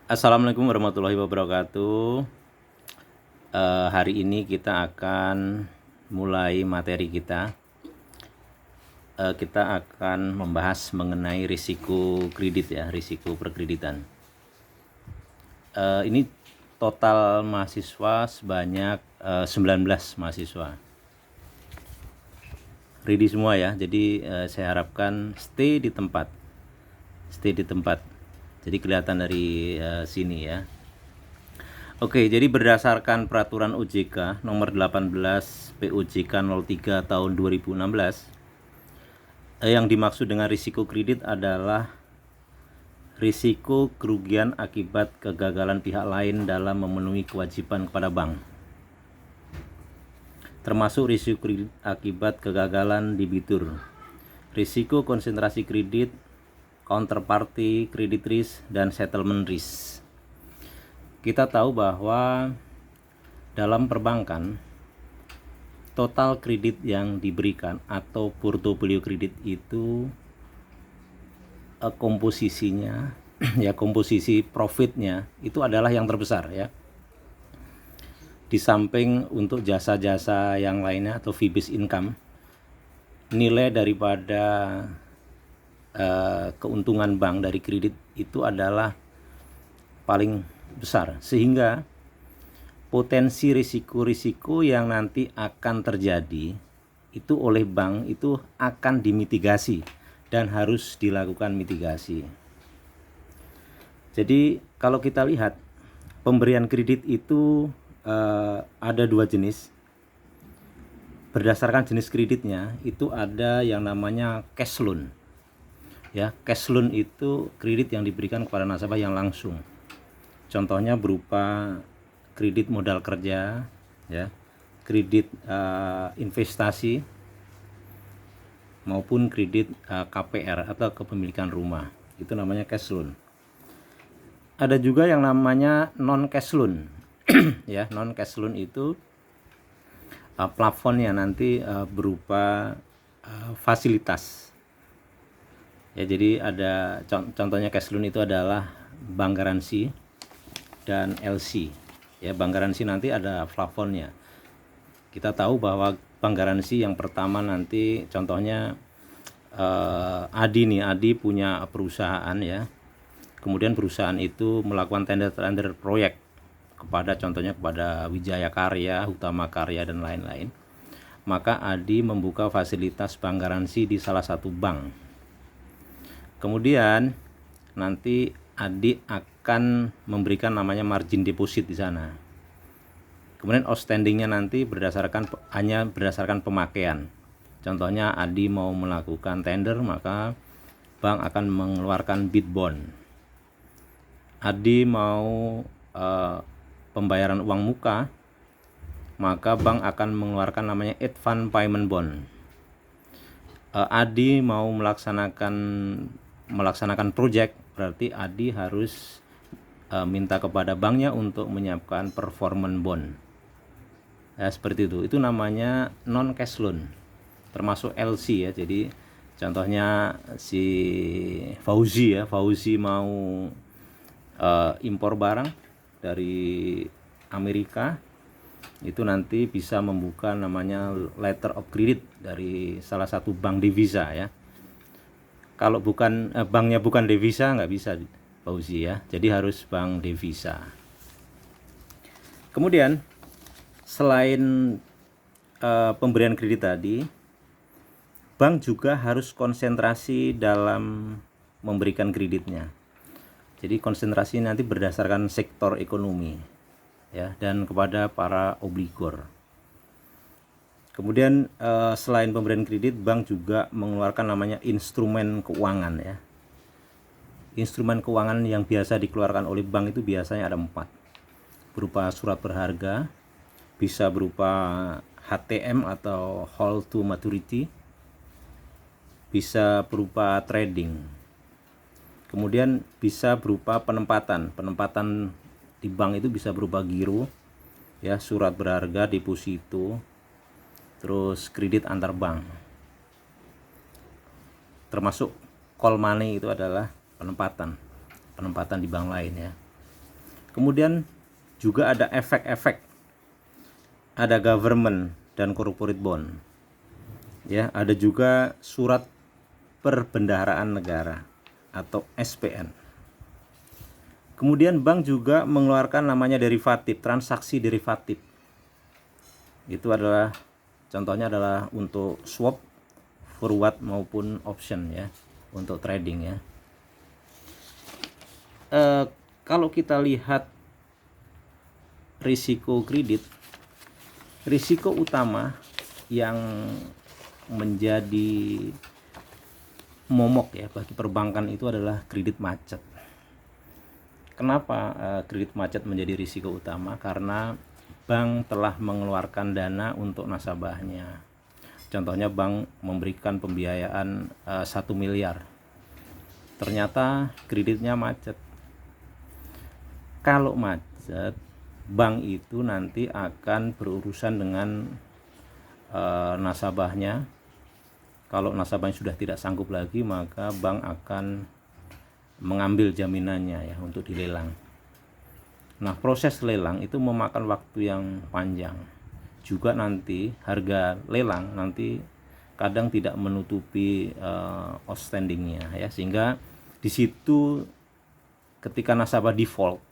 Assalamualaikum warahmatullahi wabarakatuh. Hari ini kita akan mulai materi kita. Kita akan membahas mengenai risiko kredit ya, risiko perkreditan. Ini total mahasiswa sebanyak 19 mahasiswa. Ready semua ya. Jadi saya harapkan stay di tempat. Jadi kelihatan dari sini ya. Oke, jadi berdasarkan peraturan OJK nomor 18 POJK 03 tahun 2016, yang dimaksud dengan risiko kredit adalah risiko kerugian akibat kegagalan pihak lain dalam memenuhi kewajiban kepada bank, termasuk risiko kredit akibat kegagalan debitur, risiko konsentrasi kredit, counterparty credit risk, dan settlement risk. Kita tahu bahwa dalam perbankan, total kredit yang diberikan atau portofolio kredit itu komposisinya ya, komposisi profitnya itu adalah yang terbesar ya. Di samping untuk jasa-jasa yang lainnya atau fee-based income, nilai daripada keuntungan bank dari kredit itu adalah paling besar, sehingga potensi risiko-risiko yang nanti akan terjadi itu oleh bank itu akan dimitigasi dan harus dilakukan mitigasi. Jadi kalau kita lihat pemberian kredit itu ada dua jenis. Berdasarkan jenis kreditnya itu ada yang namanya cash loan. Ya, cash loan itu kredit yang diberikan kepada nasabah yang langsung. Contohnya berupa kredit modal kerja, ya, kredit investasi, maupun kredit KPR atau kepemilikan rumah. Itu namanya cash loan. Ada juga yang namanya non cash loan. Ya, non cash loan itu plafonnya nanti berupa fasilitas. Ya, jadi ada contohnya cash loan itu adalah bank garansi dan LC. Ya, bank garansi nanti ada plafonnya. Kita tahu bahwa bank garansi yang pertama nanti contohnya Adi punya perusahaan ya. Kemudian perusahaan itu melakukan tender proyek contohnya kepada Wijaya Karya, Utama Karya, dan lain-lain. Maka Adi membuka fasilitas bank garansi di salah satu bank. Kemudian nanti Adi akan memberikan namanya margin deposit di sana. Kemudian outstandingnya nanti hanya berdasarkan pemakaian. Contohnya Adi mau melakukan tender, maka bank akan mengeluarkan bid bond. Adi mau pembayaran uang muka, maka bank akan mengeluarkan namanya advance payment bond. Adi mau melaksanakan project, berarti Adi harus minta kepada banknya untuk menyiapkan performance bond. Ya, seperti itu. Itu namanya non cash loan, termasuk LC ya. Jadi contohnya si Fauzi mau impor barang dari Amerika, itu nanti bisa membuka namanya letter of credit dari salah satu bank devisa ya. Kalau bukan banknya bukan devisa, nggak bisa Fauzi ya. Jadi harus bank devisa. Kemudian selain pemberian kredit tadi, bank juga harus konsentrasi dalam memberikan kreditnya. Jadi konsentrasi nanti berdasarkan sektor ekonomi ya, dan kepada para obligor. Kemudian selain pemberian kredit, bank juga mengeluarkan namanya instrumen keuangan ya. Instrumen keuangan yang biasa dikeluarkan oleh bank itu biasanya ada 4. Berupa surat berharga, bisa berupa HTM atau hold to maturity, bisa berupa trading. Kemudian bisa berupa penempatan di bank itu bisa berupa giro ya, surat berharga, deposito, terus kredit antar bank, termasuk call money itu adalah penempatan di bank lain ya. Kemudian juga ada efek-efek, ada government dan corporate bond. Ya, ada juga surat perbendaharaan negara atau SPN. Kemudian bank juga mengeluarkan namanya derivatif, transaksi derivatif. Itu adalah contohnya adalah untuk swap, forward maupun option ya, untuk trading ya. Kalau kita lihat risiko kredit, risiko utama yang menjadi momok ya bagi perbankan itu adalah kredit macet. Kenapa kredit macet menjadi risiko utama? Karena bank telah mengeluarkan dana untuk nasabahnya. Contohnya bank memberikan pembiayaan 1 miliar. Ternyata kreditnya macet. Kalau macet, bank itu nanti akan berurusan dengan nasabahnya. Kalau nasabahnya sudah tidak sanggup lagi, maka bank akan mengambil jaminannya ya untuk dilelang. Nah, proses lelang itu memakan waktu yang panjang. Juga nanti harga lelang nanti kadang tidak menutupi outstandingnya ya, sehingga di situ ketika nasabah default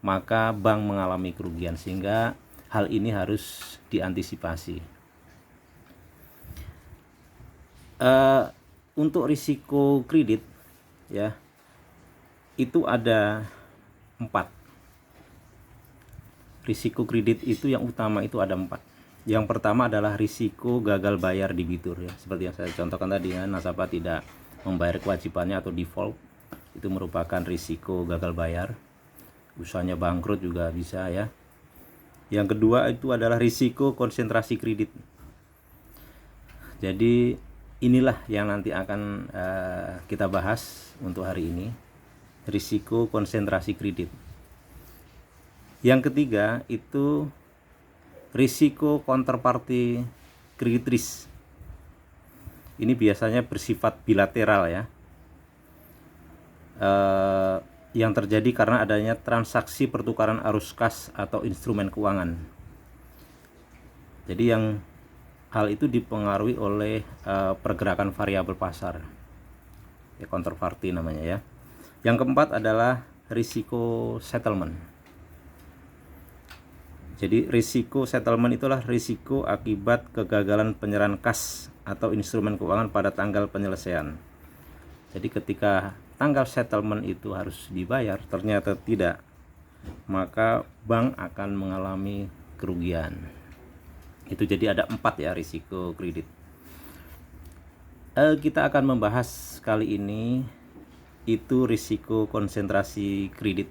maka bank mengalami kerugian, sehingga hal ini harus diantisipasi. Untuk risiko kredit ya itu ada 4. Risiko kredit itu yang utama itu ada 4. Yang pertama adalah risiko gagal bayar debitur ya, seperti yang saya contohkan tadi ya, nasabah tidak membayar kewajibannya atau default, itu merupakan risiko gagal bayar. Usahanya bangkrut juga bisa ya. Yang kedua itu adalah risiko konsentrasi kredit. Jadi inilah yang nanti akan kita bahas untuk hari ini, risiko konsentrasi kredit. Yang ketiga itu risiko counterparty credit risk. Ini biasanya bersifat bilateral ya, yang terjadi karena adanya transaksi pertukaran arus kas atau instrumen keuangan. Jadi yang hal itu dipengaruhi oleh pergerakan variabel pasar ya, counterparty namanya ya. Yang keempat adalah risiko settlement. Jadi risiko settlement itulah risiko akibat kegagalan penyerahan kas atau instrumen keuangan pada tanggal penyelesaian. Jadi ketika tanggal settlement itu harus dibayar ternyata tidak, maka bank akan mengalami kerugian. Itu jadi ada 4 ya risiko kredit. Kita akan membahas kali ini itu risiko konsentrasi kredit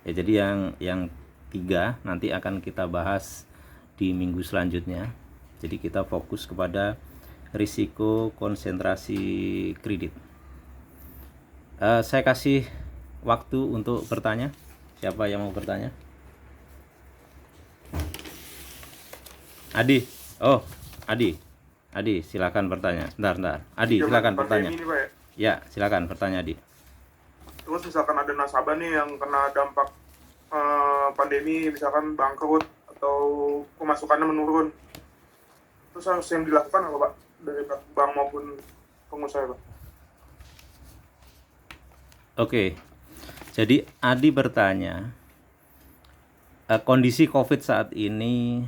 ya. Jadi yang 3 nanti akan kita bahas di minggu selanjutnya. Jadi kita fokus kepada risiko konsentrasi kredit. Saya kasih waktu untuk bertanya. Siapa yang mau bertanya? Adi. Oh, Adi, silakan bertanya. Bentar. Adi, silakan bertanya. Ini, Pak, ya, silakan bertanya, Adi. Terus misalkan ada nasabah nih yang kena dampak pandemi, misalkan bangkrut atau pemasukannya menurun. Terus harus yang dilakukan apa, Pak? Dari bank maupun pengusaha, Pak? Oke, jadi Adi bertanya, kondisi COVID saat ini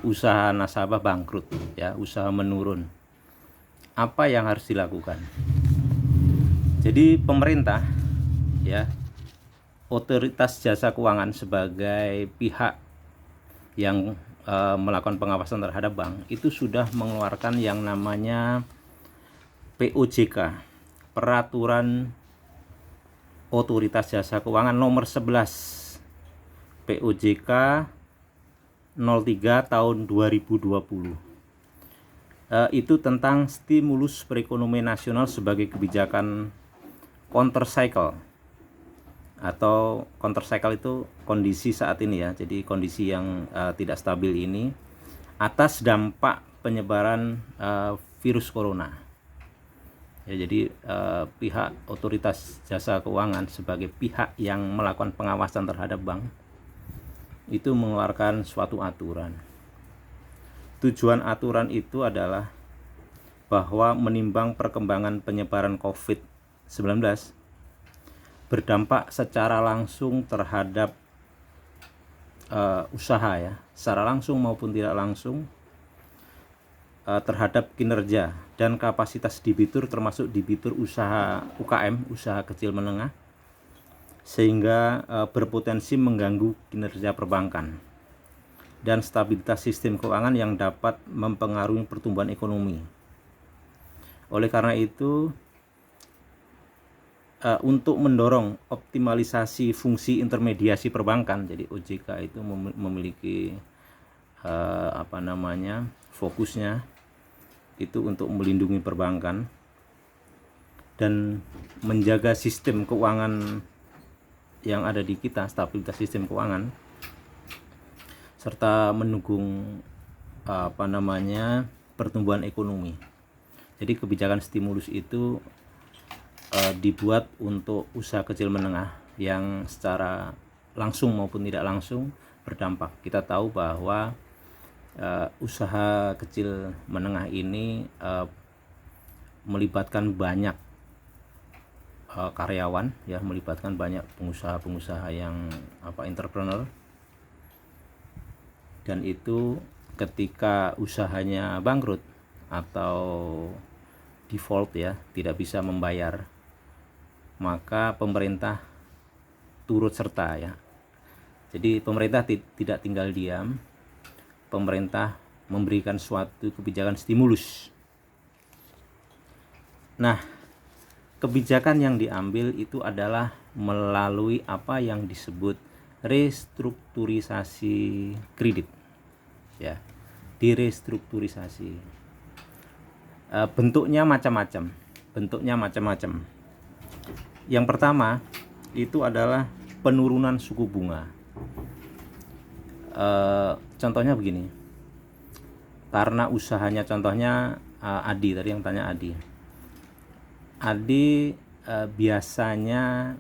usaha nasabah bangkrut, ya, usaha menurun. Apa yang harus dilakukan? Jadi pemerintah, ya, otoritas jasa keuangan sebagai pihak yang melakukan pengawasan terhadap bank itu sudah mengeluarkan yang namanya POJK, Peraturan Otoritas Jasa Keuangan nomor 11 POJK 03 tahun 2020. Itu tentang stimulus perekonomian nasional sebagai kebijakan counter cycle, atau counter cycle itu kondisi saat ini ya. Jadi kondisi yang tidak stabil ini atas dampak penyebaran virus corona. Ya, jadi pihak otoritas jasa keuangan sebagai pihak yang melakukan pengawasan terhadap bank itu mengeluarkan suatu aturan. Tujuan aturan itu adalah bahwa menimbang perkembangan penyebaran COVID-19 berdampak secara langsung terhadap usaha ya, secara langsung maupun tidak langsung terhadap kinerja dan kapasitas debitur, termasuk debitur usaha UKM, usaha kecil menengah, sehingga berpotensi mengganggu kinerja perbankan dan stabilitas sistem keuangan yang dapat mempengaruhi pertumbuhan ekonomi. Oleh karena itu, untuk mendorong optimalisasi fungsi intermediasi perbankan, jadi OJK itu memiliki fokusnya itu untuk melindungi perbankan dan menjaga sistem keuangan yang ada di kita, stabilitas sistem keuangan, serta mendukung pertumbuhan ekonomi. Jadi kebijakan stimulus itu dibuat untuk usaha kecil menengah yang secara langsung maupun tidak langsung berdampak. Kita tahu bahwa usaha kecil menengah ini melibatkan banyak karyawan ya, melibatkan banyak pengusaha-pengusaha yang entrepreneur, dan itu ketika usahanya bangkrut atau default ya, tidak bisa membayar, maka pemerintah turut serta ya. Jadi pemerintah tidak tinggal diam, pemerintah memberikan suatu kebijakan stimulus. Nah, kebijakan yang diambil itu adalah melalui apa yang disebut restrukturisasi kredit ya, direstrukturisasi. Bentuknya macam-macam. Yang pertama itu adalah penurunan suku bunga. Contohnya begini, karena usahanya, contohnya Adi tadi yang tanya Adi biasanya,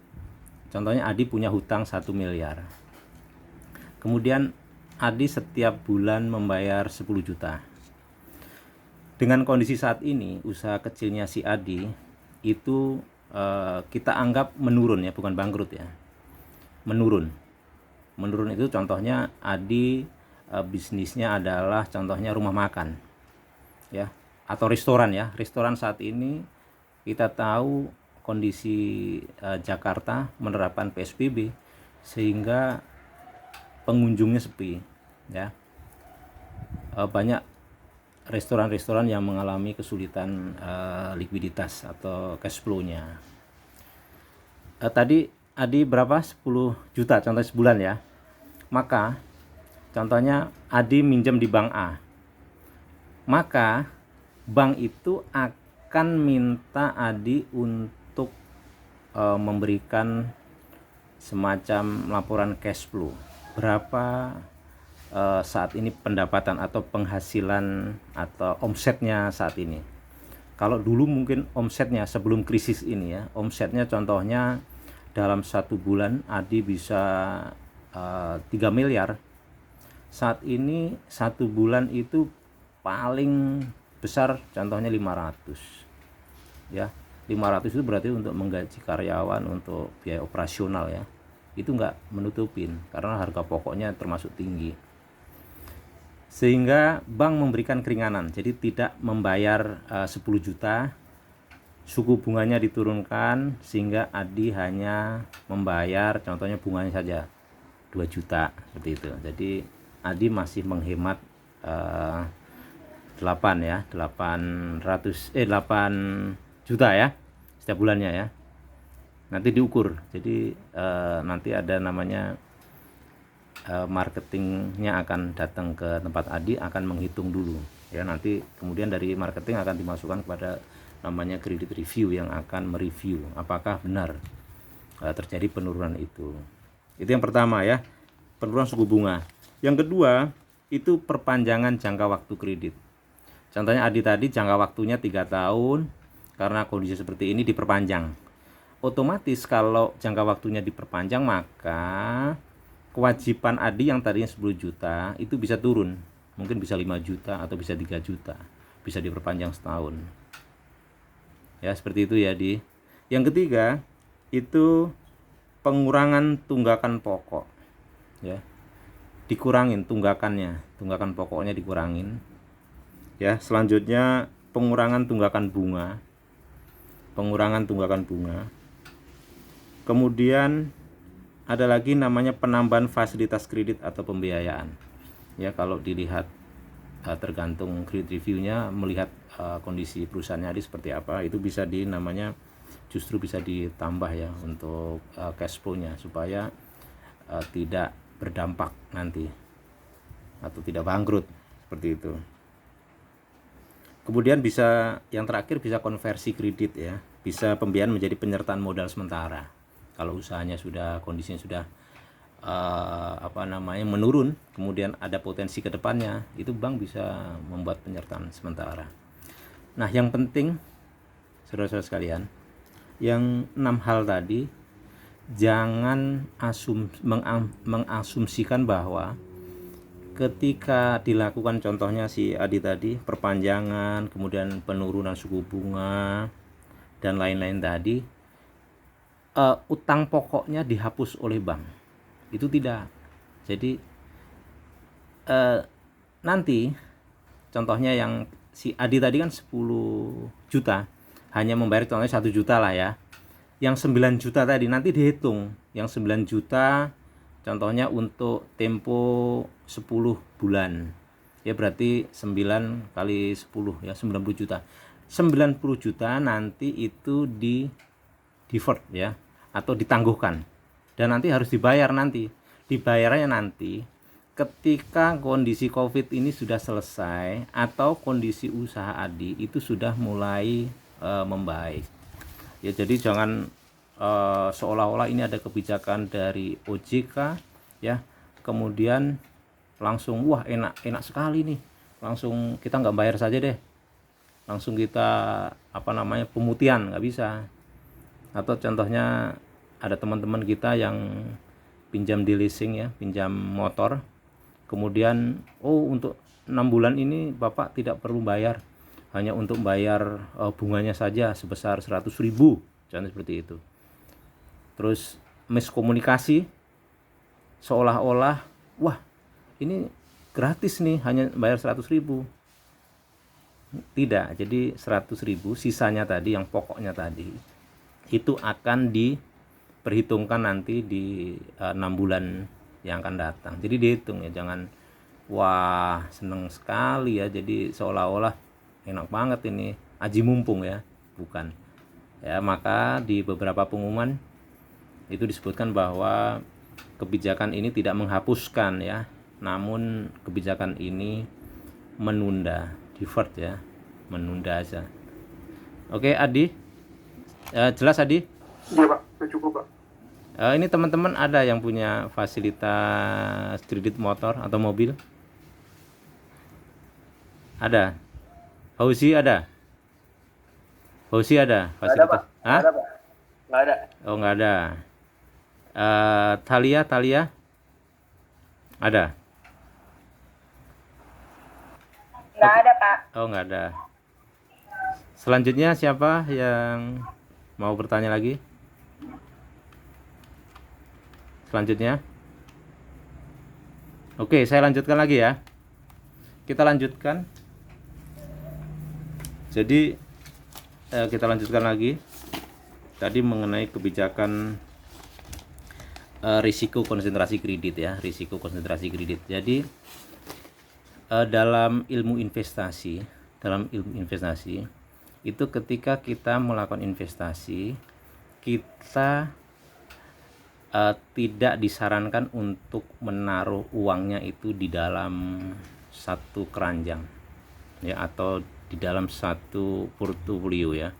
contohnya Adi punya hutang 1 miliar, kemudian Adi setiap bulan membayar 10 juta. Dengan kondisi saat ini usaha kecilnya si Adi itu kita anggap menurun ya, bukan bangkrut ya, menurun itu contohnya Adi bisnisnya adalah contohnya rumah makan ya, atau restoran ya. Restoran saat ini kita tahu kondisi Jakarta menerapkan PSBB sehingga pengunjungnya sepi ya. Banyak restoran-restoran yang mengalami kesulitan likuiditas atau cash flow-nya. Tadi Adi berapa? 10 juta contohnya sebulan ya. Maka contohnya Adi minjem di bank A, maka bank itu akan minta Adi untuk memberikan semacam laporan cash flow, berapa saat ini pendapatan atau penghasilan atau omsetnya saat ini. Kalau dulu mungkin omsetnya sebelum krisis ini ya, omsetnya contohnya dalam 1 bulan Adi bisa 3 miliar. Saat ini 1 bulan itu paling besar contohnya 500 ya. 500 itu berarti untuk menggaji karyawan, untuk biaya operasional ya, itu nggak menutupin karena harga pokoknya termasuk tinggi, sehingga bank memberikan keringanan. Jadi tidak membayar 10 juta, suku bunganya diturunkan sehingga Adi hanya membayar contohnya bunganya saja 2 juta seperti itu. Jadi Adi masih menghemat 8 juta ya setiap bulannya ya. Nanti diukur. Jadi nanti ada namanya marketingnya akan datang ke tempat Adi, akan menghitung dulu ya. Nanti kemudian dari marketing akan dimasukkan kepada namanya credit review yang akan mereview apakah benar terjadi penurunan itu. Itu yang pertama ya, penurunan suku bunga. Yang kedua itu perpanjangan jangka waktu kredit. Contohnya Adi tadi jangka waktunya 3 tahun, karena kondisi seperti ini diperpanjang. Otomatis kalau jangka waktunya diperpanjang, maka kewajiban Adi yang tadinya 10 juta itu bisa turun, mungkin bisa 5 juta atau bisa 3 juta, bisa diperpanjang setahun. Ya, seperti itu ya, Di. Yang ketiga itu pengurangan tunggakan pokok, ya, dikurangin tunggakan pokoknya dikurangin. Ya, selanjutnya pengurangan tunggakan bunga. Kemudian ada lagi namanya penambahan fasilitas kredit atau pembiayaan. Ya, kalau dilihat tergantung kredit reviewnya, melihat kondisi perusahaannya Adi seperti apa, itu bisa namanya justru bisa ditambah ya untuk cash flow-nya supaya tidak berdampak nanti atau tidak bangkrut seperti itu. Kemudian bisa yang terakhir bisa konversi kredit ya, bisa pembiayaan menjadi penyertaan modal sementara. Kalau usahanya sudah kondisinya sudah menurun, kemudian ada potensi ke depannya, itu bank bisa membuat penyertaan sementara. Nah, yang penting saudara-saudara sekalian, yang 6 hal tadi jangan mengasumsikan bahwa ketika dilakukan contohnya si Adi tadi, perpanjangan, kemudian penurunan suku bunga dan lain-lain tadi, utang pokoknya dihapus oleh bank. Itu tidak. Jadi nanti contohnya yang si Adi tadi kan 10 juta, hanya membayar contohnya 1 juta lah ya. Yang 9 juta tadi nanti dihitung. Yang 9 juta contohnya untuk tempo 10 bulan. Ya berarti 9 kali 10 ya 90 juta. 90 juta nanti itu di deferred ya, atau ditangguhkan. Dan nanti harus dibayar nanti. Dibayarnya nanti ketika kondisi COVID ini sudah selesai atau kondisi usaha Adi itu sudah mulai membaik. Ya, jadi jangan seolah-olah ini ada kebijakan dari OJK ya, kemudian langsung wah enak sekali nih, langsung kita nggak bayar saja deh, langsung kita pemutihan, nggak bisa. Atau contohnya ada teman-teman kita yang pinjam di leasing ya, pinjam motor, kemudian untuk 6 bulan ini Bapak tidak perlu bayar, hanya untuk bayar bunganya saja sebesar 100.000, contoh seperti itu. Terus miskomunikasi, seolah-olah wah ini gratis nih, hanya bayar 100.000. Tidak, jadi 100.000 sisanya tadi yang pokoknya tadi itu akan diperhitungkan nanti di 6 bulan yang akan datang. Jadi dihitung ya, jangan wah seneng sekali ya, jadi seolah-olah enak banget ini, aji mumpung ya, bukan ya. Maka di beberapa pengumuman itu disebutkan bahwa kebijakan ini tidak menghapuskan ya, namun kebijakan ini menunda, deferred ya, menunda aja. Oke Adi, jelas Adi? Iya Pak, udah cukup Pak. Ini teman-teman ada yang punya fasilitas kredit motor atau mobil? Ada? Fauzi ada? Fauzi ada fasilitas? Nggak ada, Pak. Nggak ada. Oh, nggak ada. Thalia ada? Nggak ada, Pak. Oh, nggak ada. Selanjutnya siapa yang mau bertanya lagi? Selanjutnya. Oke, saya lanjutkan lagi ya. Kita lanjutkan. Jadi kita lanjutkan lagi. Tadi mengenai kebijakan risiko konsentrasi kredit ya, risiko konsentrasi kredit. Jadi dalam ilmu investasi itu ketika kita melakukan investasi, kita tidak disarankan untuk menaruh uangnya itu di dalam satu keranjang ya, atau di dalam satu portofolio ya.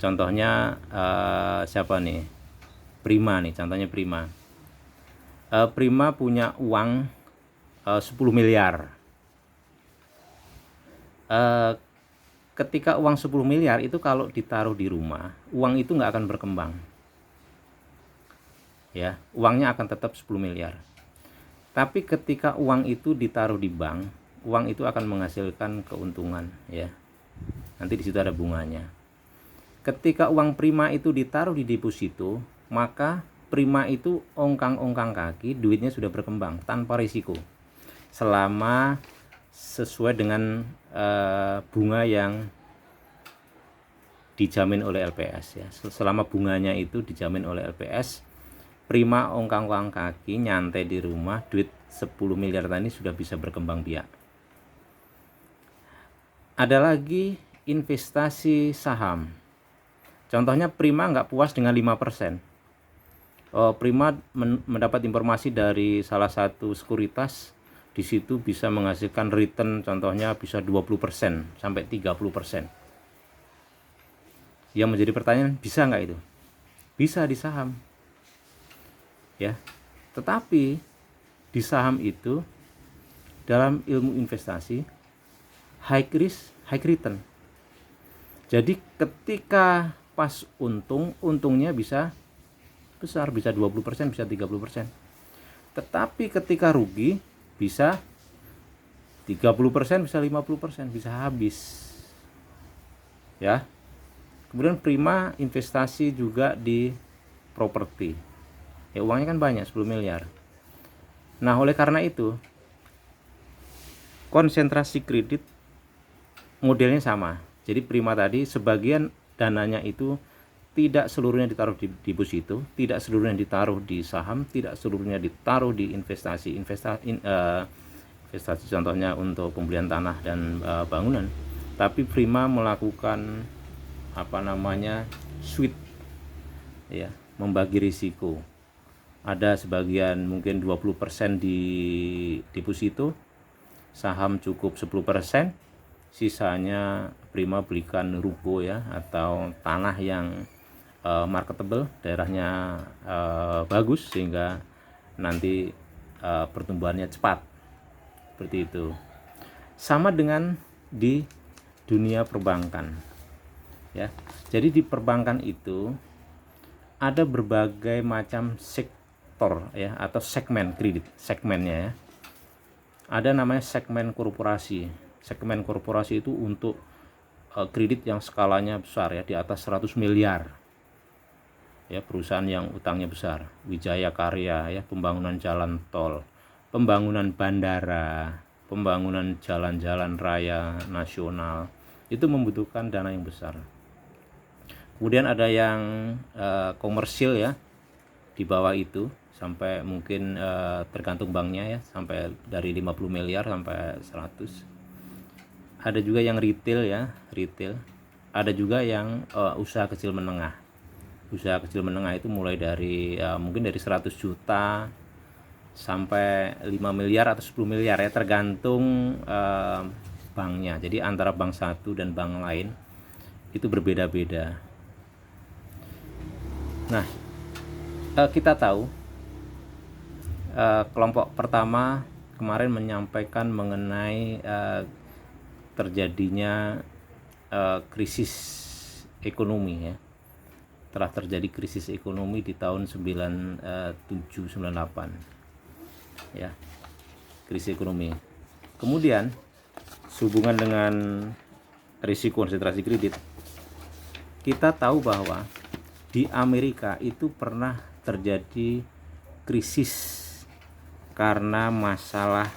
Contohnya siapa nih? Prima nih, contohnya Prima. Prima punya uang 10 miliar. ketika uang 10 miliar itu kalau ditaruh di rumah, uang itu nggak akan berkembang. Ya, uangnya akan tetap 10 miliar. Tapi ketika uang itu ditaruh di bank, uang itu akan menghasilkan keuntungan, ya. Nanti di situ ada bunganya. Ketika uang prima itu ditaruh di deposito, maka prima itu ongkang-ongkang kaki, duitnya sudah berkembang tanpa risiko. Selama sesuai dengan bunga yang dijamin oleh LPS, ya. Selama bunganya itu dijamin oleh LPS, prima ongkang-ongkang kaki nyantai di rumah, duit 10 miliar tadi sudah bisa berkembang biak. Ada lagi investasi saham. Contohnya prima nggak puas dengan 5%. Prima mendapat informasi dari salah satu sekuritas, di situ bisa menghasilkan return contohnya bisa 20% sampai 30%. Yang menjadi pertanyaan, bisa nggak itu? Bisa di saham. Ya. Tetapi di saham itu dalam ilmu investasi high risk, high return. Jadi ketika pas untungnya bisa besar, bisa 20%, bisa 30%. Tetapi ketika rugi bisa 30%, bisa 50%, bisa habis. Ya. Kemudian prima investasi juga di properti. Ya, uangnya kan banyak, 10 miliar. Nah, oleh karena itu konsentrasi kredit modelnya sama. Jadi prima tadi sebagian dananya itu tidak seluruhnya ditaruh di deposito, tidak seluruhnya ditaruh di saham, tidak seluruhnya ditaruh di investasi contohnya untuk pembelian tanah dan bangunan. Tapi prima melakukan switch, ya, membagi risiko. Ada sebagian mungkin 20% di deposito, saham cukup 10%, sisanya prima belikan ruko, ya, atau tanah yang marketable, daerahnya bagus sehingga nanti pertumbuhannya cepat. Seperti itu. Sama dengan di dunia perbankan. Ya. Jadi di perbankan itu ada berbagai macam sektor, ya, atau segmen kredit, segmennya, ya. Ada namanya segmen korporasi. Segmen korporasi itu untuk kredit yang skalanya besar, ya, di atas 100 miliar. Ya, perusahaan yang utangnya besar, Wijaya Karya, ya, pembangunan jalan tol, pembangunan bandara, pembangunan jalan-jalan raya nasional, itu membutuhkan dana yang besar. Kemudian ada yang komersil, ya, di bawah itu sampai mungkin tergantung banknya, ya, sampai dari 50 miliar sampai 100. Ada juga yang retail, ya, retail. Ada juga yang usaha kecil menengah. Usaha kecil menengah itu mulai dari mungkin dari 100 juta sampai 5 miliar atau 10 miliar, ya, tergantung banknya. Jadi antara bank satu dan bank lain itu berbeda-beda. Nah, kita tahu kelompok pertama kemarin menyampaikan mengenai terjadinya krisis ekonomi, ya. Telah terjadi krisis ekonomi di tahun 97-98, ya, krisis ekonomi. Kemudian sehubungan dengan risiko konsentrasi kredit, kita tahu bahwa di Amerika itu pernah terjadi krisis karena masalah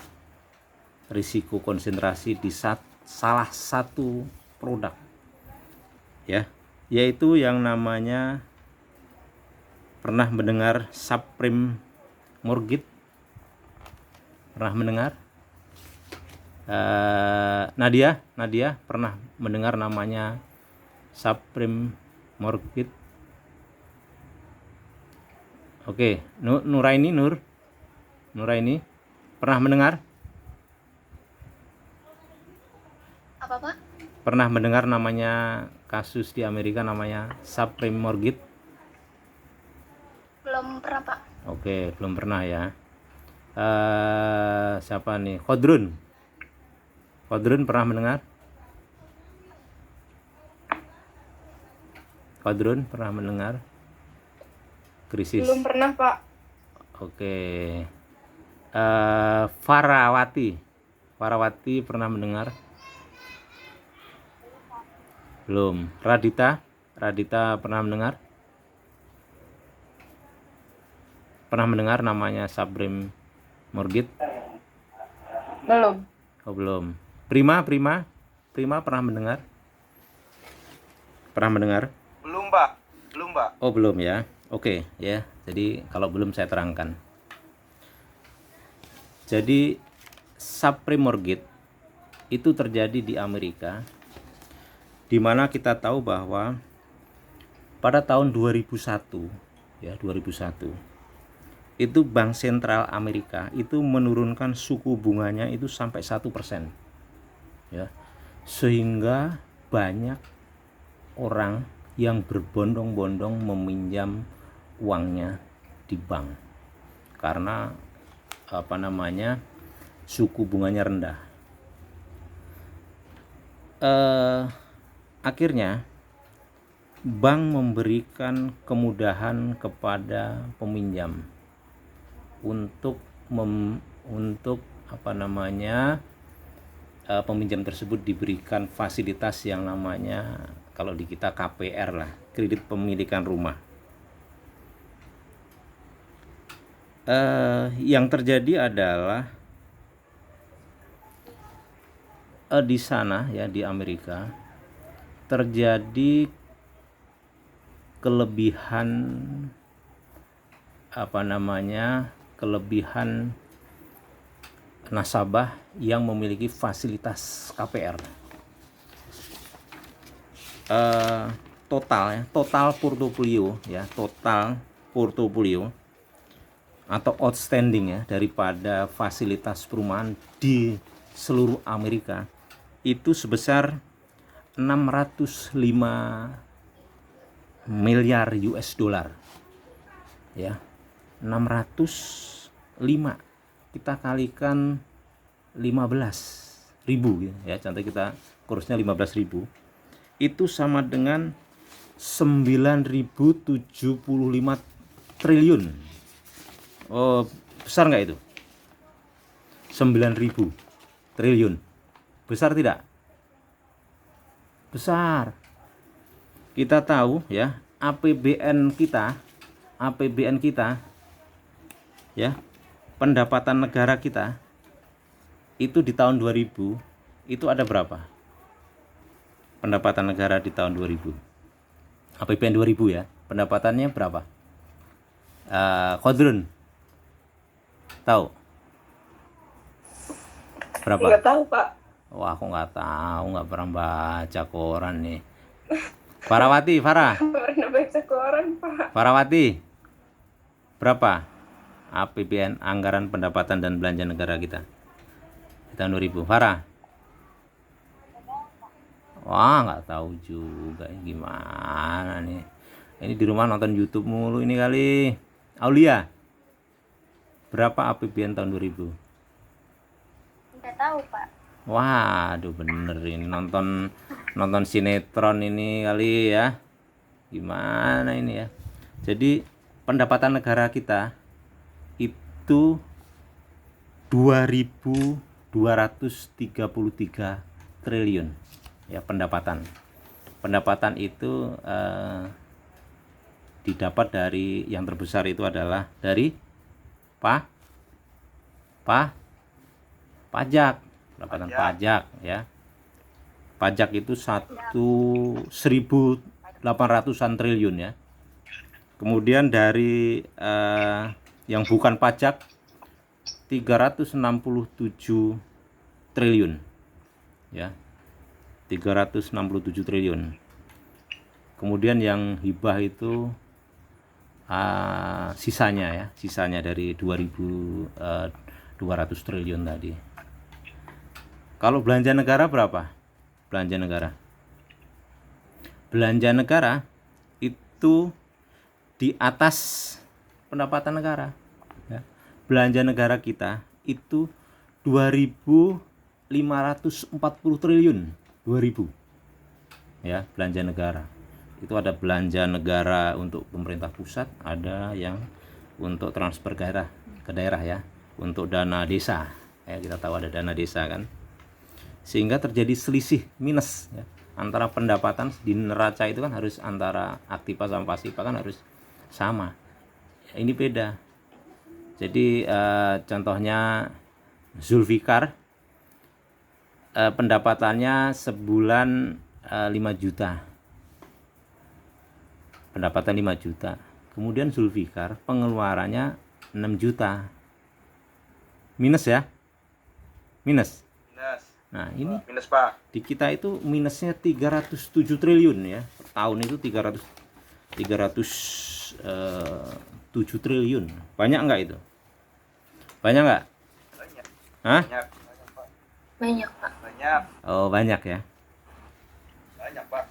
risiko konsentrasi di salah satu produk, ya, yaitu yang namanya, pernah mendengar subprime mortgage? Pernah mendengar? Nadia pernah mendengar namanya subprime mortgage? Oke, Nuraini pernah mendengar? Apa, Pak? Pernah mendengar namanya kasus di Amerika namanya subprime mortgage? Belum pernah, Pak. Oke, belum pernah, ya. Siapa nih? Khodrun pernah mendengar? Qadrun pernah mendengar krisis? Belum pernah, Pak. Oke. Farawati pernah mendengar? Belum. Radita pernah mendengar? Pernah mendengar namanya Sabrim Morgit? Belum. Oh, belum. Prima pernah mendengar? Pernah mendengar? Belum, Pak. Belum, Pak. Oh, belum ya. Oke, ya. Jadi kalau belum saya terangkan. Jadi subprime mortgage itu terjadi di Amerika, di mana kita tahu bahwa pada tahun 2001 ya, 2001 itu Bank Sentral Amerika itu menurunkan suku bunganya itu sampai 1%, ya, sehingga banyak orang yang berbondong-bondong meminjam uangnya di bank karena suku bunganya rendah. Akhirnya bank memberikan kemudahan kepada peminjam untuk peminjam tersebut diberikan fasilitas yang namanya, kalau di kita KPR lah, kredit pemilikan rumah. Yang terjadi adalah di sana ya, di Amerika terjadi kelebihan nasabah yang memiliki fasilitas KPR. Total portofolio atau outstanding ya daripada fasilitas perumahan di seluruh Amerika itu sebesar 605 miliar US dollar ya. 605 kita kalikan 15.000 ya, contoh kita kursnya 15.000 itu sama dengan 9.075 triliun. Oh, besar nggak itu? 9.000 triliun. Besar tidak? Besar. Kita tahu ya, APBN kita ya, pendapatan negara kita itu di tahun 2000 itu ada berapa? Pendapatan negara di tahun 2000. APBN 2000 ya. Pendapatannya berapa? Qadrun tahu berapa? Nggak tahu, Pak. Wah, aku nggak tahu, nggak pernah baca koran nih. Farawati, Farah. Nggak pernah baca koran, Pak. Farawati, berapa APBN, anggaran pendapatan dan belanja negara kita di tahun 2000? Farah? Wah, nggak tahu juga, gimana nih? Ini di rumah nonton YouTube mulu ini kali. Aulia, berapa APBN tahun 2000? Nggak tahu, Pak. Waduh, bener ini nonton sinetron ini kali ya. Gimana ini ya? Jadi pendapatan negara kita itu 2.233 triliun ya, pendapatan itu didapat dari, yang terbesar itu adalah dari pajak, pendapatan pajak ya. Pajak itu 1.800-an triliun ya. Kemudian dari yang bukan pajak 367 triliun ya. 367 triliun. Kemudian yang hibah itu sisanya dari 2.200 triliun tadi. Kalau belanja negara berapa? Belanja negara itu di atas pendapatan negara ya. Belanja negara kita itu 2.540 triliun. 2000 ya, belanja negara itu ada belanja negara untuk pemerintah pusat, ada yang untuk transfer ke daerah ya, untuk dana desa ya, kita tahu ada dana desa kan, sehingga terjadi selisih minus ya, antara pendapatan di neraca itu kan harus antara aktiva sama pasifa kan harus sama, ini beda. Jadi contohnya Zulfikar pendapatannya sebulan 5 juta, pendapatan 5 juta, kemudian Zulfikar pengeluarannya 6 juta, minus ya, minus. Minus. Nah ini Minus, Pak. di kita itu minusnya 307 triliun ya, tahun itu 307 triliun, banyak nggak itu? Banyak nggak? Banyak. Hah? Banyak. Banyak, Pak. Banyak. Oh banyak ya. Banyak, Pak.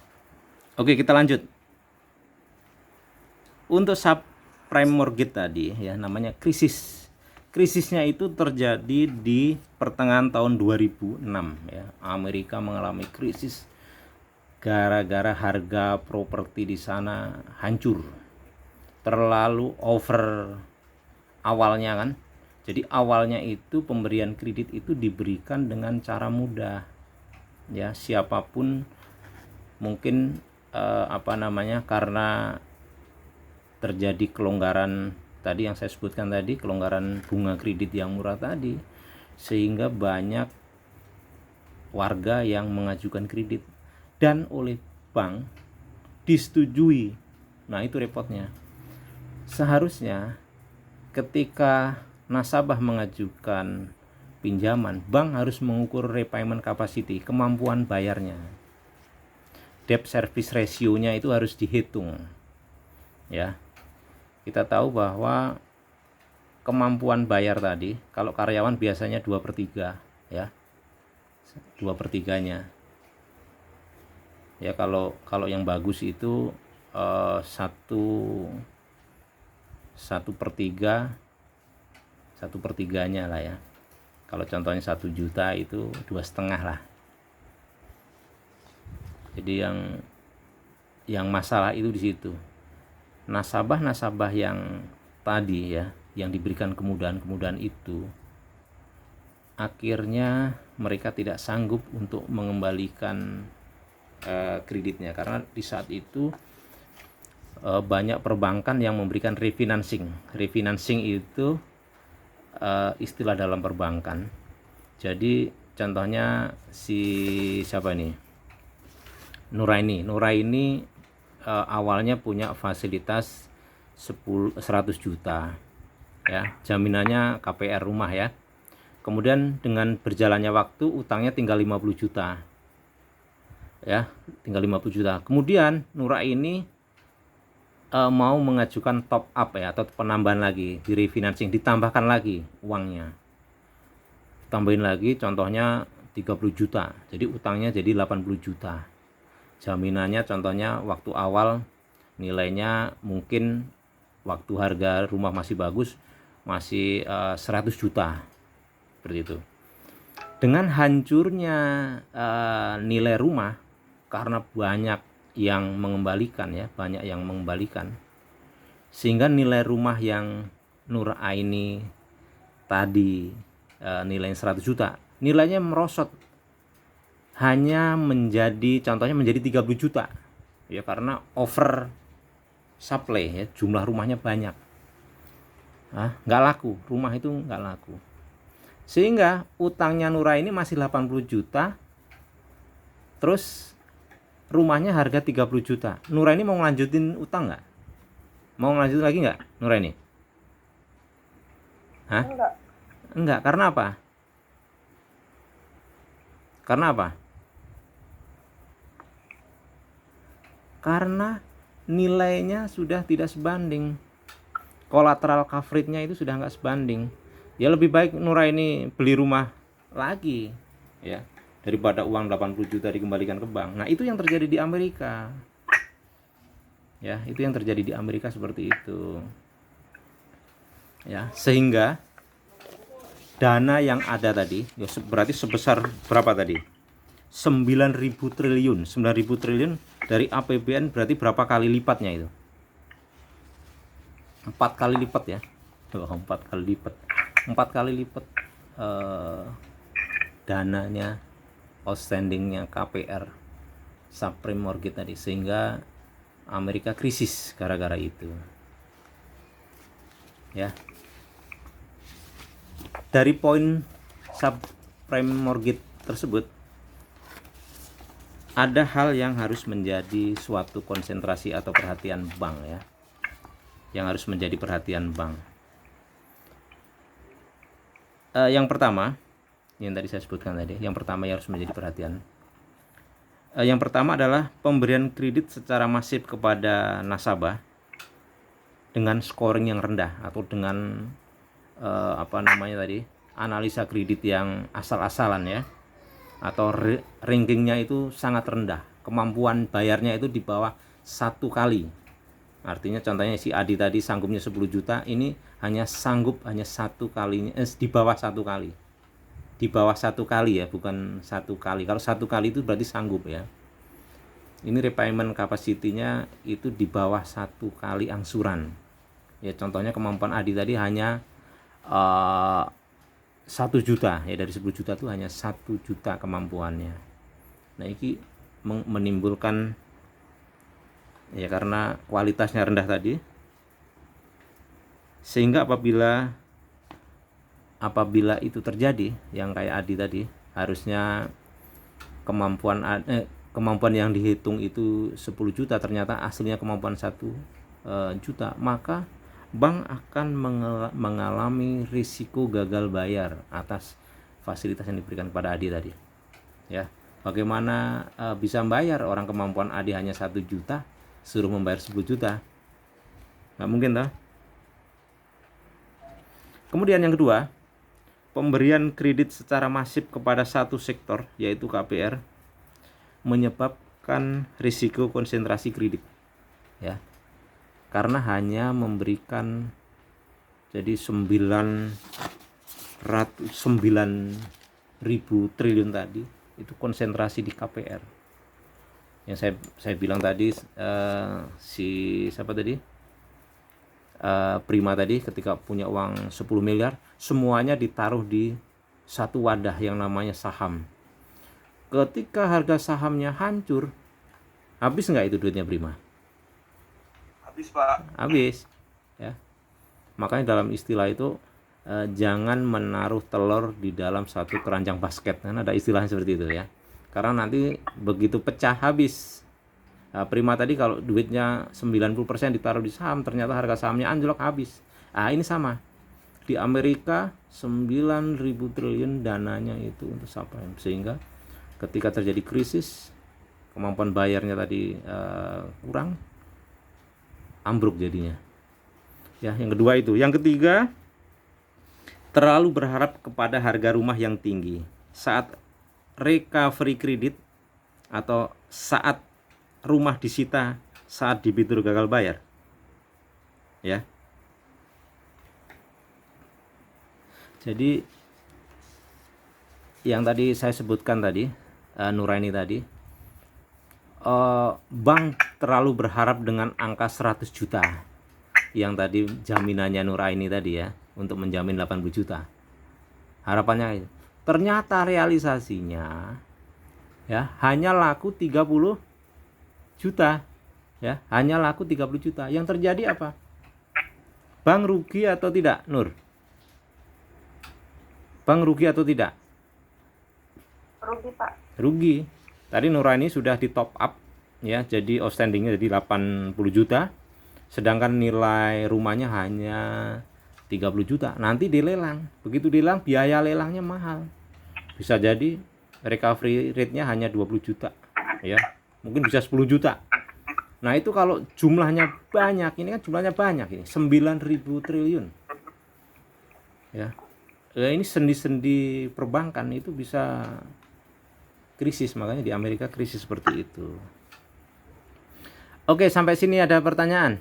Oke, kita lanjut. Untuk subprime mortgage tadi ya, namanya krisis. Krisisnya itu terjadi di pertengahan tahun 2006 ya. Amerika mengalami krisis gara-gara harga properti di sana hancur. Terlalu over awalnya kan. Jadi awalnya itu pemberian kredit itu diberikan dengan cara mudah. Ya, siapapun mungkin karena terjadi kelonggaran tadi yang saya sebutkan tadi, kelonggaran bunga kredit yang murah tadi, sehingga banyak warga yang mengajukan kredit dan oleh bank disetujui. Nah, itu repotnya. Seharusnya ketika nasabah mengajukan pinjaman, bank harus mengukur repayment capacity, kemampuan bayarnya. Debt service ratio-nya itu harus dihitung. Ya. Kita tahu bahwa kemampuan bayar tadi, kalau karyawan biasanya 2/3 ya. 2/3-nya. Ya, kalau yang bagus itu 1/3-nya lah ya. Kalau contohnya 1 juta itu 2,5 lah. Jadi yang masalah itu di situ. Nasabah-nasabah yang tadi ya, yang diberikan kemudahan-kemudahan itu, akhirnya mereka tidak sanggup untuk mengembalikan kreditnya, karena di saat itu banyak perbankan yang memberikan refinancing. Refinancing itu istilah dalam perbankan. Jadi contohnya siapa nih? Nuraini awalnya punya fasilitas 100 juta ya, jaminannya KPR rumah ya. Kemudian dengan berjalannya waktu utangnya tinggal 50 juta ya, tinggal 50 juta. Kemudian Nuraini mau mengajukan top up ya, atau penambahan lagi, di refinancing, ditambahkan lagi uangnya, tambahin lagi contohnya 30 juta, jadi utangnya jadi 80 juta. Jaminannya contohnya waktu awal nilainya mungkin waktu harga rumah masih bagus masih 100 juta seperti itu. Dengan hancurnya nilai rumah karena banyak yang mengembalikan ya, sehingga nilai rumah yang Nuraini tadi nilainya 100 juta, nilainya merosot hanya menjadi 30 juta ya, karena over supply ya, jumlah rumahnya banyak, nggak laku, rumah itu nggak laku, sehingga utangnya Nuraini masih 80 juta, terus rumahnya harga 30 juta. Nuraini mau ngelanjutin utang nggak? Mau ngelanjutin lagi nggak Nuraini? Enggak, karena apa? Karena nilainya sudah tidak sebanding, collateral coverage-nya itu sudah nggak sebanding. Ya lebih baik Nuraini beli rumah lagi ya, daripada uang 80 juta dikembalikan ke bank. Nah, itu yang terjadi di Amerika ya, itu yang terjadi di Amerika seperti itu ya. Sehingga dana yang ada tadi ya, berarti sebesar berapa tadi? 9.000 triliun. 9.000 triliun dari APBN berarti berapa kali lipatnya itu? 4 kali lipat ya. 4 kali lipat. 4 kali lipat dananya, outstandingnya KPR, subprime mortgage tadi, sehingga Amerika krisis gara-gara itu. Ya. Dari poin subprime mortgage tersebut ada hal yang harus menjadi suatu konsentrasi atau perhatian bank ya. Yang harus menjadi perhatian bank. Yang pertama, yang tadi saya sebutkan tadi, yang pertama yang harus menjadi perhatian. Yang pertama adalah pemberian kredit secara masif kepada nasabah dengan scoring yang rendah atau dengan analisa kredit yang asal-asalan ya, atau rankingnya itu sangat rendah, kemampuan bayarnya itu di bawah 1 kali. Artinya contohnya si Adi tadi sanggupnya 10 juta, ini hanya sanggup hanya 1 kalinya, di bawah 1 kali. Di bawah 1 kali ya, bukan 1 kali. Kalau 1 kali itu berarti sanggup ya. Ini repayment capacity-nya itu di bawah 1 kali angsuran. Ya contohnya kemampuan Adi tadi hanya 1 juta ya, dari 10 juta itu hanya 1 juta kemampuannya. Nah ini menimbulkan ya karena kualitasnya rendah tadi, sehingga apabila itu terjadi yang kayak Adi tadi, harusnya kemampuan yang dihitung itu 10 juta, ternyata aslinya kemampuan 1 juta, maka bank akan mengalami risiko gagal bayar atas fasilitas yang diberikan kepada Adi tadi ya. Bagaimana bisa membayar orang kemampuan Adi hanya 1 juta suruh membayar 10 juta, nggak mungkin toh. Kemudian yang kedua, pemberian kredit secara masif kepada satu sektor yaitu KPR menyebabkan risiko konsentrasi kredit ya, karena hanya memberikan jadi 9.000 triliun tadi itu konsentrasi di KPR. Yang saya bilang tadi siapa tadi? Prima tadi ketika punya uang 10 miliar semuanya ditaruh di satu wadah yang namanya saham. Ketika harga sahamnya hancur, habis nggak itu duitnya Prima? Habis, Pak. Habis ya. Makanya dalam istilah itu jangan menaruh telur di dalam satu keranjang basket, kan ada istilahnya seperti itu ya, karena nanti begitu pecah habis. Prima tadi kalau duitnya 90% ditaruh di saham, ternyata harga sahamnya anjlok habis. Ini sama di Amerika, 9.000 triliun dananya itu untuk subprime, sehingga ketika terjadi krisis kemampuan bayarnya tadi kurang, ambruk jadinya ya. Yang kedua itu. Yang ketiga, terlalu berharap kepada harga rumah yang tinggi saat recovery kredit atau saat rumah disita saat debitur gagal bayar ya. Jadi yang tadi saya sebutkan tadi, Nuraini tadi, bank terlalu berharap dengan angka 100 juta yang tadi jaminannya Nuraini tadi ya, untuk menjamin 80 juta. Harapannya itu. Ternyata realisasinya ya hanya laku 30 juta ya, hanya laku 30 juta. Yang terjadi apa? Bank rugi atau tidak, Nur? Bank rugi atau tidak? Rugi, Pak. Rugi. Tadi Nuraini sudah di top up ya, jadi outstandingnya jadi 80 juta, sedangkan nilai rumahnya hanya 30 juta. Nanti dilelang, begitu dilelang biaya lelangnya mahal, bisa jadi recovery rate-nya hanya 20 juta ya, mungkin bisa 10 juta. Nah itu kalau jumlahnya banyak, ini kan jumlahnya banyak, ini 9.000 triliun ya. Ini sendi-sendi perbankan itu bisa krisis, makanya di Amerika krisis seperti itu. Oke, sampai sini ada pertanyaan?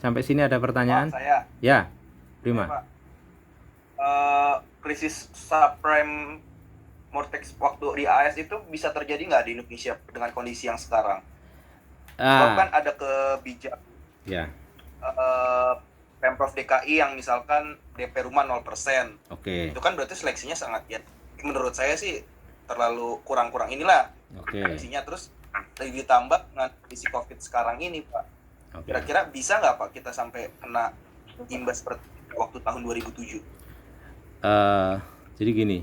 Sampai sini ada pertanyaan? Pak, saya. Ya, Prima. Pak. Krisis subprime mortgage waktu di AS itu bisa terjadi nggak di Indonesia dengan kondisi yang sekarang? Sebab Ah, kan ada kebijakan ya, Pemprov DKI yang misalkan DP rumah 0%. oke, Itu kan berarti seleksinya sangat ya. Menurut saya sih terlalu kurang-kurang inilah oke, seleksinya. Terus lagi ditambah dengan kondisi COVID sekarang ini, Pak. oke. Kira-kira bisa nggak, Pak, kita sampai kena imbas seperti waktu tahun 2007? Eh, jadi gini,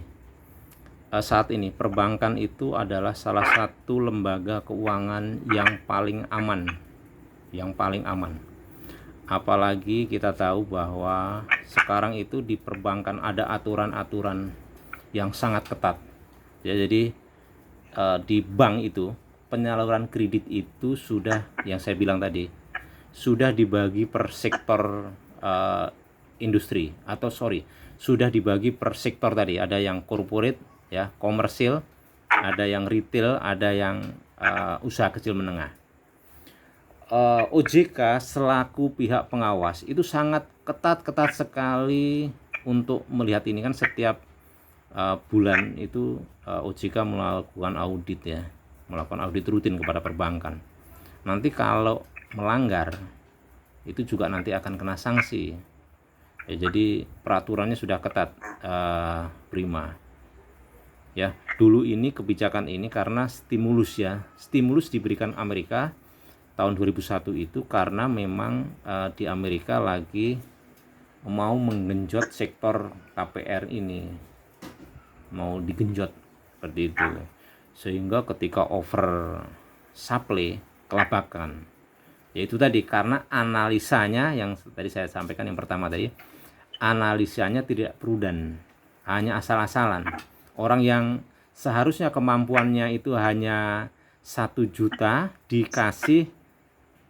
saat ini perbankan itu adalah salah satu lembaga keuangan yang paling aman. Apalagi kita tahu bahwa sekarang itu di perbankan ada aturan-aturan yang sangat ketat. Ya, jadi di bank itu penyaluran kredit itu sudah, yang saya bilang tadi, sudah dibagi per sektor industri, atau sudah dibagi per sektor tadi. Ada yang corporate, ya, komersil, ada yang retail, ada yang usaha kecil menengah. OJK selaku pihak pengawas itu sangat ketat sekali untuk melihat ini. Kan setiap bulan itu OJK melakukan audit, ya, melakukan audit rutin kepada perbankan. Nanti kalau melanggar itu juga nanti akan kena sanksi, ya. Jadi peraturannya sudah ketat, prima, ya. Dulu ini kebijakan ini karena stimulus, ya, stimulus diberikan Amerika tahun 2001 itu karena memang di Amerika lagi mau menggenjot sektor KPR ini, mau digenjot seperti itu, sehingga ketika over supply kelabakan, yaitu tadi karena analisanya yang tadi saya sampaikan, yang pertama tadi, analisanya tidak prudent, hanya asal-asalan. Orang yang seharusnya kemampuannya itu hanya 1 juta dikasih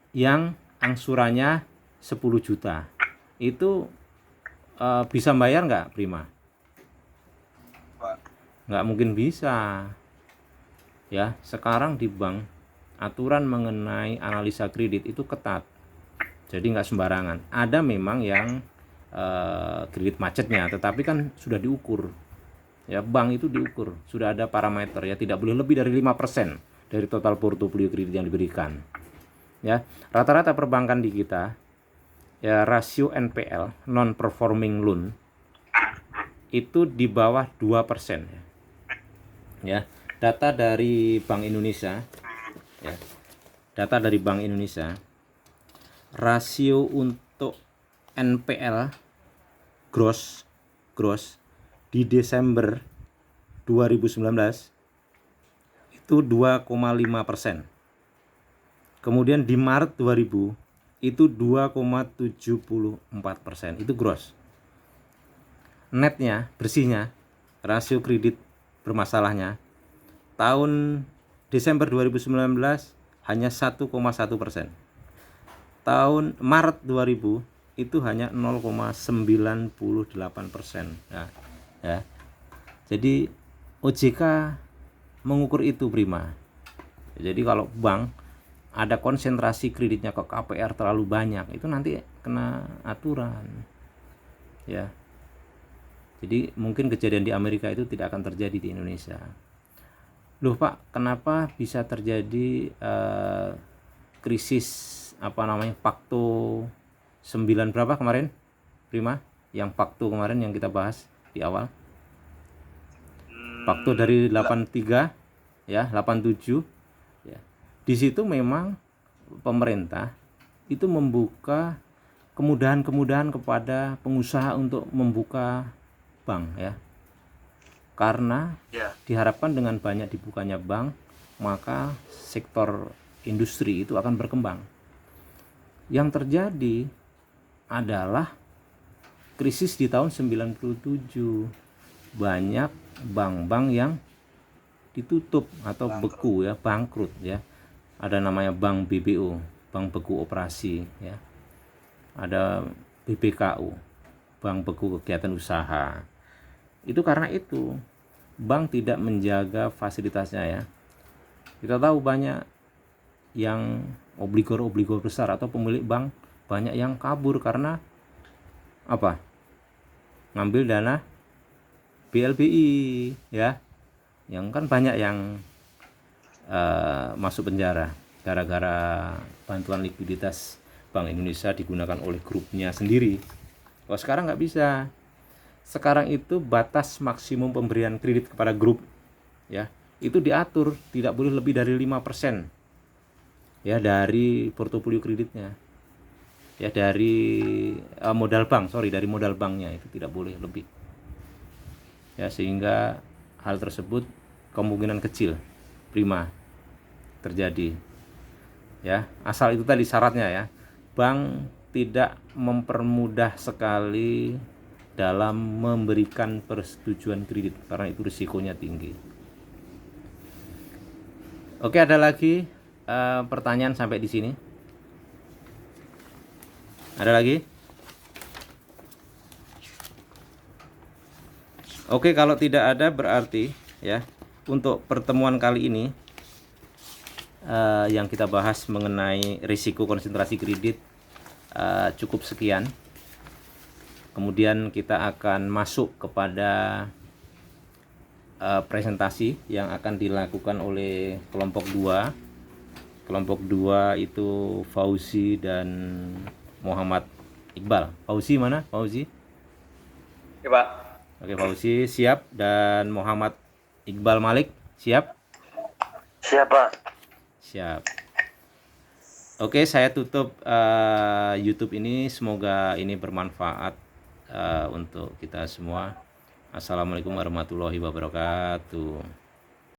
yang angsurannya 10 juta. Itu bisa bayar nggak, Prima? Pak. Nggak mungkin bisa, ya. Sekarang di bank aturan mengenai analisa kredit itu ketat, jadi nggak sembarangan. Ada memang yang kredit macetnya, tetapi kan sudah diukur, ya. Bank itu diukur, sudah ada parameter, ya, tidak boleh lebih dari 5% dari total portofolio kredit yang diberikan, ya. Rata-rata perbankan di kita, ya, rasio NPL, non performing loan, itu di bawah 2%, ya. Data dari Bank Indonesia, ya, data dari Bank Indonesia, rasio untuk NPL gross di Desember 2019 itu 2,5%. Kemudian di Maret 2000 itu 2,74%. Itu gross. Netnya, bersihnya, rasio kredit bermasalahnya tahun Desember 2019 hanya 1,1%. Tahun Maret 2000 itu hanya 0,98%. Nah, ya. Jadi OJK mengukur itu, Prima. Jadi kalau bank ada konsentrasi kreditnya ke KPR terlalu banyak, itu nanti kena aturan, ya. Jadi mungkin kejadian di Amerika itu tidak akan terjadi di Indonesia. Loh, Pak, kenapa bisa terjadi krisis Pakto 9 berapa kemarin, Prima? Yang Pakto kemarin yang kita bahas di awal. Pakto dari 83, ya, 87, ya. Di situ memang pemerintah itu membuka kemudahan-kemudahan kepada pengusaha untuk membuka bank, ya. Karena diharapkan dengan banyak dibukanya bank, maka sektor industri itu akan berkembang. Yang terjadi adalah krisis di tahun 97. Banyak bank-bank yang ditutup atau beku, ya, bangkrut, ya. Ada namanya bank BBO, bank beku operasi, ya. Ada BBKU, bank beku kegiatan usaha. Itu karena itu bank tidak menjaga fasilitasnya, ya. Kita tahu banyak yang obligor besar atau pemilik bank banyak yang kabur karena apa? Ngambil dana BLBI, ya. yang kan banyak yang masuk penjara gara-gara bantuan likuiditas Bank Indonesia digunakan oleh grupnya sendiri. Kalau sekarang nggak bisa. Sekarang itu batas maksimum pemberian kredit kepada grup ya itu diatur tidak boleh lebih dari 5% ya dari portofolio kreditnya ya dari dari modal banknya itu tidak boleh lebih ya, sehingga hal tersebut kemungkinan kecil prima terjadi ya, asal itu tadi syaratnya ya, bank tidak mempermudah sekali dalam memberikan persetujuan kredit karena itu risikonya tinggi. Oke, ada lagi pertanyaan sampai di sini? Ada lagi? Oke, kalau tidak ada berarti ya untuk pertemuan kali ini yang kita bahas mengenai risiko konsentrasi kredit cukup sekian. Kemudian kita akan masuk kepada presentasi yang akan dilakukan oleh kelompok 2. Kelompok 2 itu Fauzi dan Muhammad Iqbal. Fauzi mana? Fauzi? Ya, Pak. Oke, Fauzi siap dan Muhammad Iqbal Malik siap? Siap, Pak. Siap. Oke, saya tutup YouTube ini. Semoga ini bermanfaat untuk kita semua. Assalamualaikum warahmatullahi wabarakatuh.